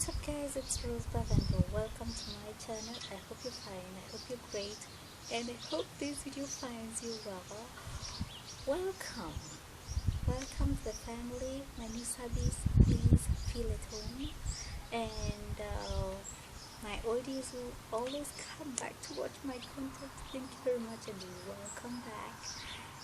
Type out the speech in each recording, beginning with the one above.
What's up guys, it's Rosebeth and welcome to my channel. I hope you're fine, I hope you're great, and I hope this video finds you well. Welcome to the family, my new subbies. Please feel at home, and my audience will always come back to watch my content. Thank you very much and welcome back.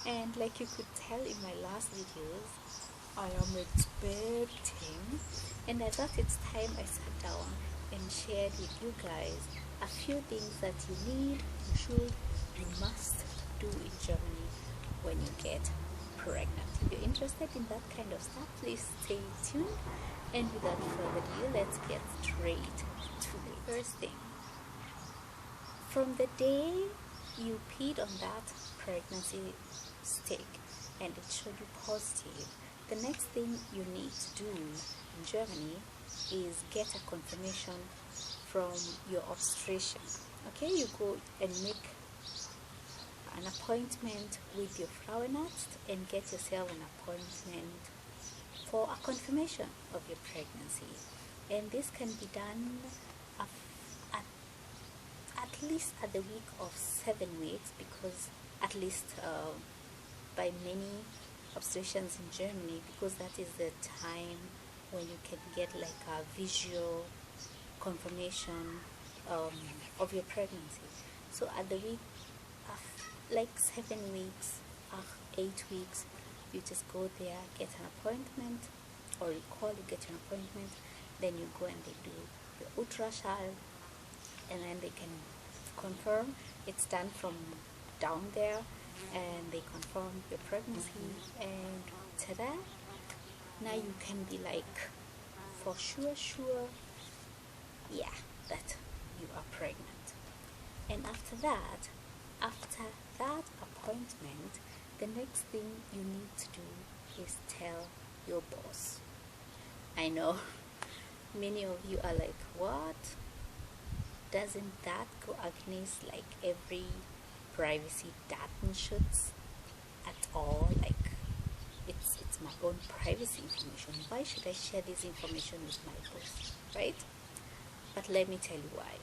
And like you could tell in my last videos, I am expecting, and I thought it's time I sat down and shared with you guys a few things that you need, you should, you must do in Germany when you get pregnant. If you're interested in that kind of stuff, please stay tuned. And without further ado, let's get straight to the first thing. From the day you peed on that pregnancy stick and it showed you positive, the next thing you need to do in Germany is get a confirmation from your obstetrician. Okay, you go and make an appointment with your Frauenarzt and get yourself an appointment for a confirmation of your pregnancy. And this can be done at least at the week of 7 weeks, because at least by many obstetricians in Germany, because that is the time when you can get like a visual confirmation of your pregnancy. So at the week of like 7 weeks, 8 weeks, you just go there, get an appointment, or you call, you get an appointment, then you go and they do the ultrasound, and then they can confirm. It's done from down there, and they confirm your pregnancy, and ta-da, now you can be like for sure, yeah, that you are pregnant. And after that appointment, the next thing you need to do is tell your boss. I know many of you are like, what? Doesn't that go against like every privacy Datenschutz at all? Like it's my own privacy information. Why should I share this information with my boss, right? But let me tell you why.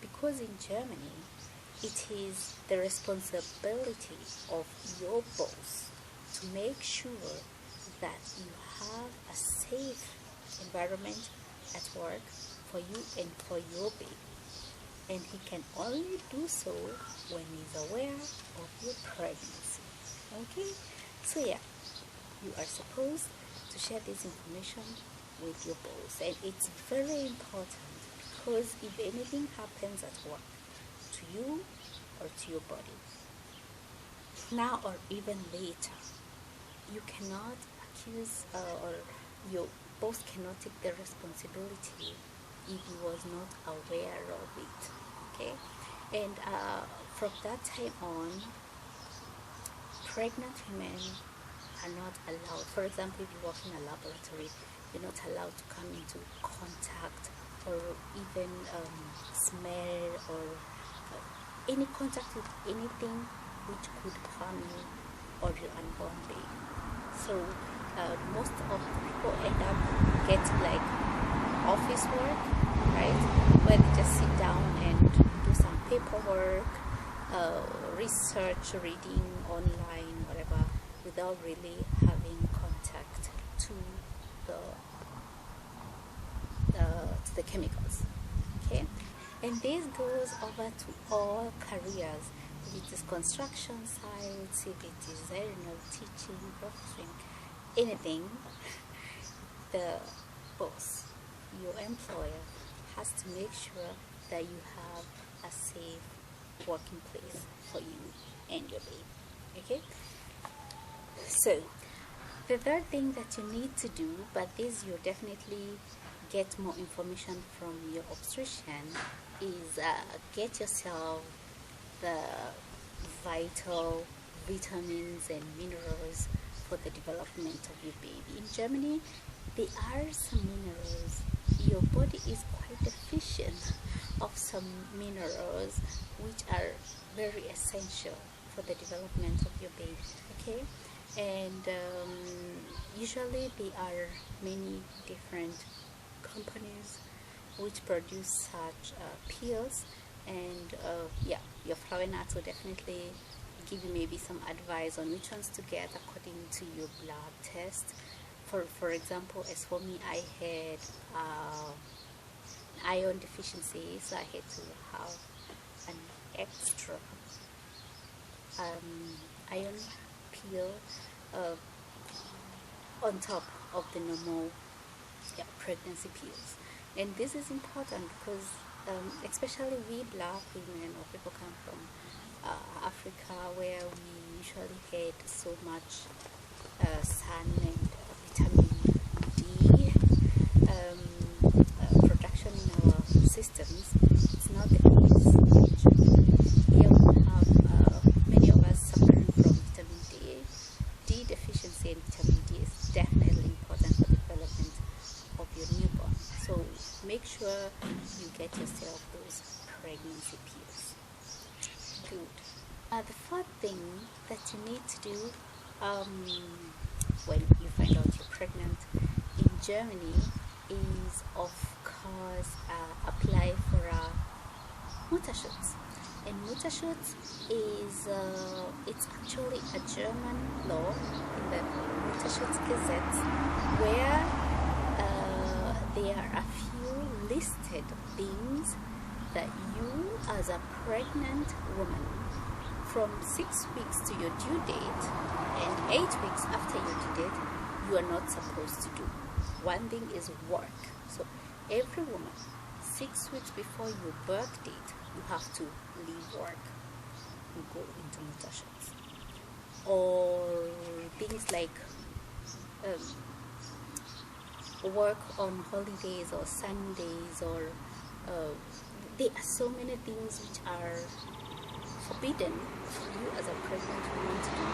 Because in Germany, it is the responsibility of your boss to make sure that you have a safe environment at work for you and for your baby. And he can only do so when he's aware of your pregnancy. Okay? So yeah, you are supposed to share this information with your boss. And it's very important, because if anything happens at work to you or to your body, now or even later, you cannot accuse or your boss cannot take the responsibility if he was not aware of it. Okay? And from that time on, pregnant women are not allowed. For example, if you work in a laboratory, you're not allowed to come into contact or even smell or any contact with anything which could harm you or your unborn baby. So most of the people end up getting like office work, right, where they just sit down and do some paperwork, research, reading online, whatever, without really having contact to the chemicals. Okay, and this goes over to all careers, if it is construction sites, if it is, I don't know, teaching, professing, anything. The boss, your employer, has to make sure that you have a safe working place for you and your baby. Okay? So the third thing that you need to do, but this you definitely get more information from your obstetrician, is get yourself the vital vitamins and minerals for the development of your baby. In Germany, there are some minerals. Your body is quite deficient of some minerals which are very essential for the development of your baby. Okay? And usually there are many different companies which produce such pills. And yeah, your flower nurse will definitely give you maybe some advice on which ones to get according to your blood test. For example, as for me, I had iron deficiency, so I had to have an extra iron pill on top of the normal pregnancy pills. And this is important because especially we black women, or people come from Africa, where we usually had so much sun and vitamin D production in our systems. It's not the case. Here we have many of us suffering from vitamin D deficiency, and vitamin D is definitely important for the development of your newborn. So make sure you get yourself those pregnancy pills. Good. The fourth thing that you need to do when you find out you're pregnant in Germany is, of course, apply for a Mutterschutz. And Mutterschutz is it's actually a German law in the Mutterschutz Gesetz, where there are a few listed things that you, as a pregnant woman, from 6 weeks to your due date and 8 weeks after your due date, you are not supposed to do. One thing is work. So every woman, 6 weeks before your birth date, you have to leave work and go into Mutterschutz. Or things like work on holidays or Sundays, or there are so many things which are forbidden for you as a pregnant woman to do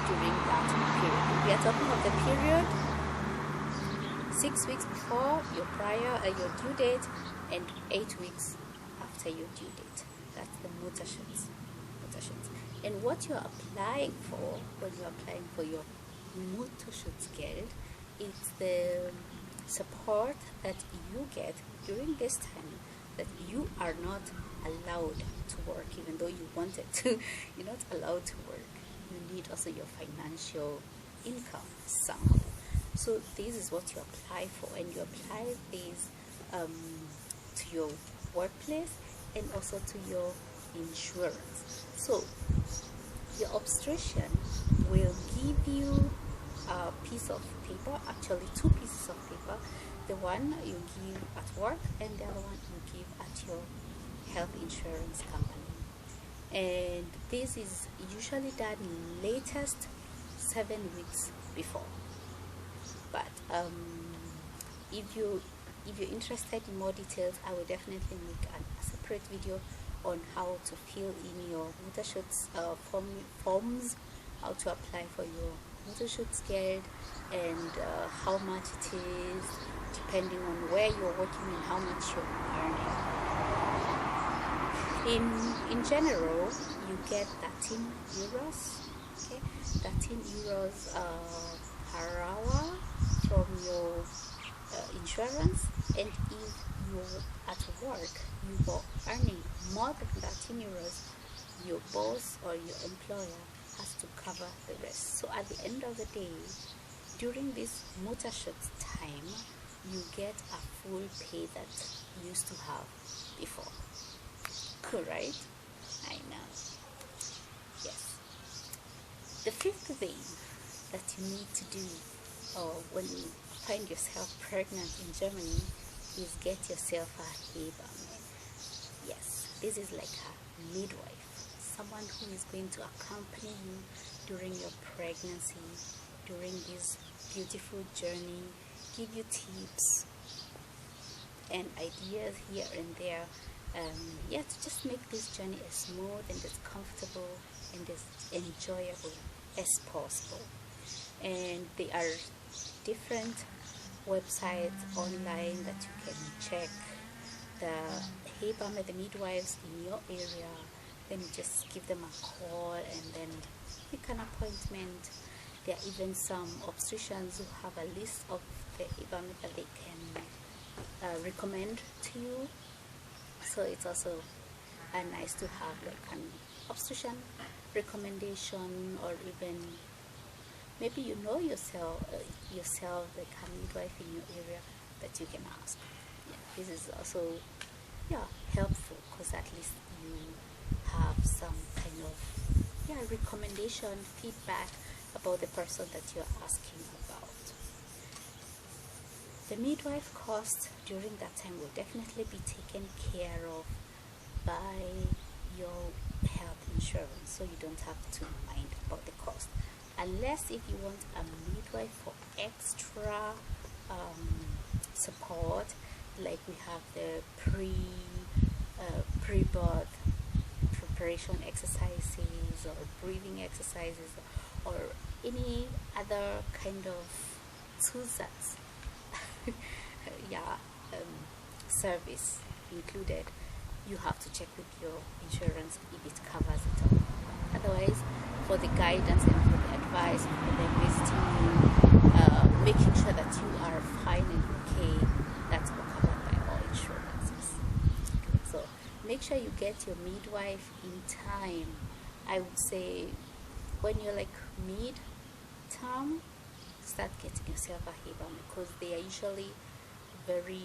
during that period. We are talking of the period 6 weeks before your due date and 8 weeks after your due date. That's the Mutterschutz. And what you're applying for when you're applying for your Mutterschutzgeld is the support that you get during this time, that you are not allowed to work, even though you wanted to. You're not allowed to work. You need also your financial income somehow. So this is what you apply for, and you apply this to your workplace and also to your insurance. So your obstetrician will give you a piece of paper, actually 2 pieces of paper. The one you give at work and the other one you give at your health insurance company. And this is usually done latest 7 weeks before. But if you're interested in more details, I will definitely make a separate video on how to fill in your Mutterschutz forms, how to apply for your Mutterschutzgeld, and how much it is, depending on where you're working and how much you're earning. In general, you get 13 euros, okay, 13 euros per hour from your insurance. And if you're at work, you are earning more than 13 euros, your boss or your employer has to cover the rest. So at the end of the day, during this Mutterschutz time, you get a full pay that you used to have before. Cool, right? I know. Yes. The fifth thing that you need to do when you find yourself pregnant in Germany is get yourself a Hebamme. Yes, this is like a midwife, someone who is going to accompany you during your pregnancy, during this beautiful journey, give you tips and ideas here and there, to just make this journey as smooth and as comfortable and as enjoyable as possible. And there are different websites online that you can check the Hebamme, the midwives in your area. Then you just give them a call and then make an appointment. There are even some obstetricians who have a list of the Hebamme that they can recommend to you. So it's also nice to have like an obstetrician recommendation, or even maybe you know yourself like a midwife in your area that you can ask. Yeah, this is also helpful, because at least you have some kind of recommendation, feedback about the person that you're asking about. The midwife cost during that time will definitely be taken care of by your health insurance, so you don't have to mind about the cost, unless if you want a midwife for extra support, like we have the pre-birth preparation exercises, or breathing exercises, or any other kind of zusatz service included. You have to check with your insurance if it covers it all. Otherwise, for the guidance and for the advice, for them visiting you, making sure that you are fine and okay, that's all covered by all insurances. Okay, so make sure you get your midwife in time. I would say when you're like mid-term, start getting yourself a HEBAM, because they are usually very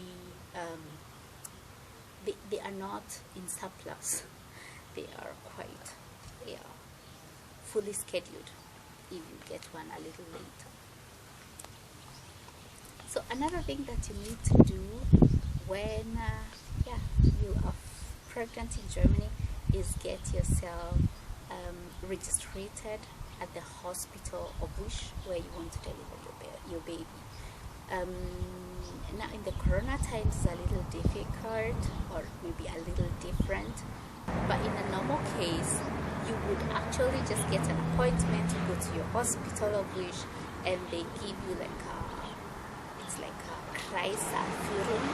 they are not in surplus. They are quite fully scheduled if you get one a little later. So another thing that you need to do when you are pregnant in Germany is get yourself registered at the hospital of where you want to deliver your baby. Now in the corona times it's a little difficult, or maybe a little different, but in a normal case you would actually just get an appointment to go to your hospital of wish, and they give you like it's like a Kreiserführung,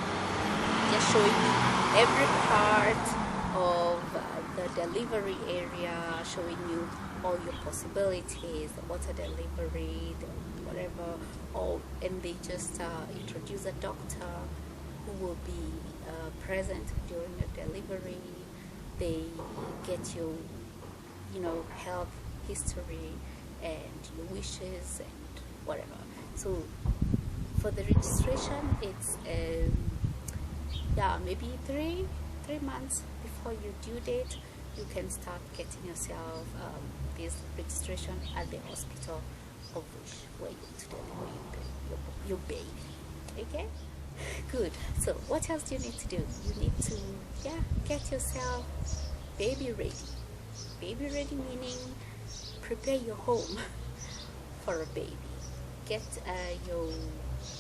just showing you every part of the delivery area, showing you all your possibilities, the water delivery, whatever, and they just introduce a doctor who will be present during your delivery. They get you, health history and your wishes and whatever. So for the registration, it's maybe three months before your due date, you can start getting yourself this registration at the hospital of where you want to deliver your baby. Okay, good. So what else do you need to do? You need to get yourself baby ready. Baby ready meaning prepare your home for a baby. Get your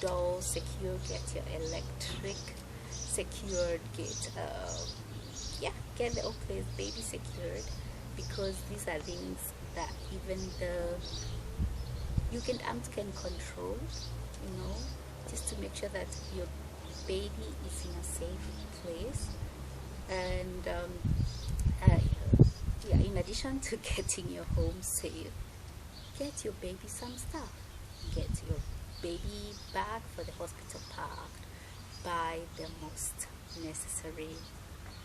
door secured, get your electric secured, get the whole place baby secured, because these are things that even the Jugendamt can control, just to make sure that your baby is in a safe place. And in addition to getting your home safe, get your baby some stuff. Get your baby bag for the hospital packed. Buy the most necessary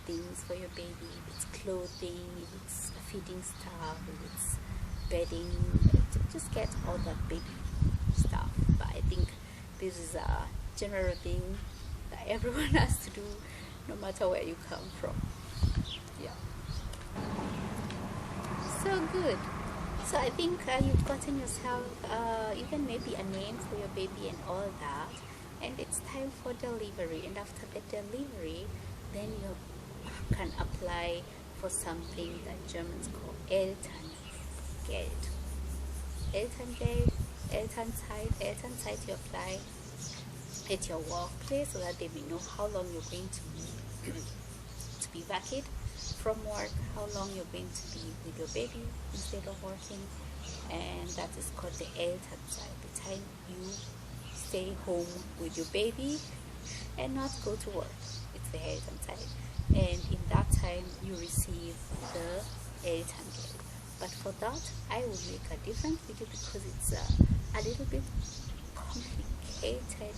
things for your baby. If it's clothing, if it's feeding stuff, if it's bedding, just get all that baby stuff. But I think this is a general thing that everyone has to do, no matter where you come from. So good. So I think you've gotten yourself even maybe a name for your baby and all that, and it's time for delivery. And after the delivery, then you can apply for something that Germans call Elterngeld. Elternzeit you apply at your workplace, so that they may know how long you're going to be vacated from work, how long you're going to be with your baby instead of working, and that is called the Elternzeit, the time you stay home with your baby and not go to work. It's the Elternzeit, and in that time you receive the Elterngeld. But for that, I will make a different video, because it's a little bit complicated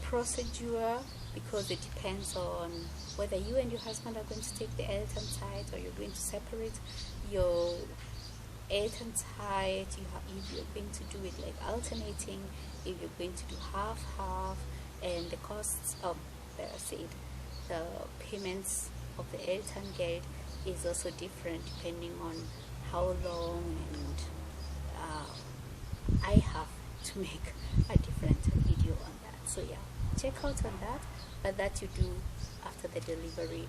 procedure because it depends on whether you and your husband are going to take the airtime side, or you're going to separate your airtime side. If you're going to do it like alternating, if you're going to do half, and the costs of the payments of the airtime guide is also different depending on how long, and I have to make a different video on that. So yeah, check out on that, but that you do after the delivery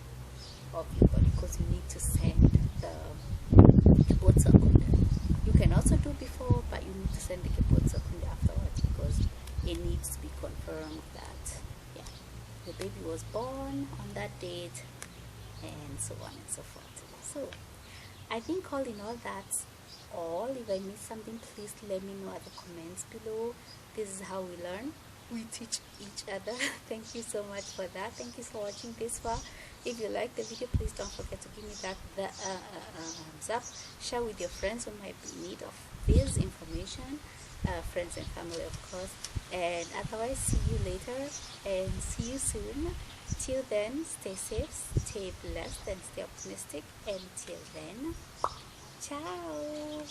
of your body, because you need to send the geburtsurkunde. You can also do before, but you need to send the geburtsurkunde afterwards, because it needs to be confirmed that yeah, the baby was born on that date, and so on and so forth. So I think all in all, that's all. If I missed something, please let me know at the comments below. This is how we learn. We teach each other. Thank you so much for that. Thank you for watching this far. If you like the video, please don't forget to give me that thumbs up. Share with your friends who might be in need of this information, friends and family of course. And otherwise, see you later and see you soon. Till then, stay safe, stay blessed, and stay optimistic. Until then, ciao.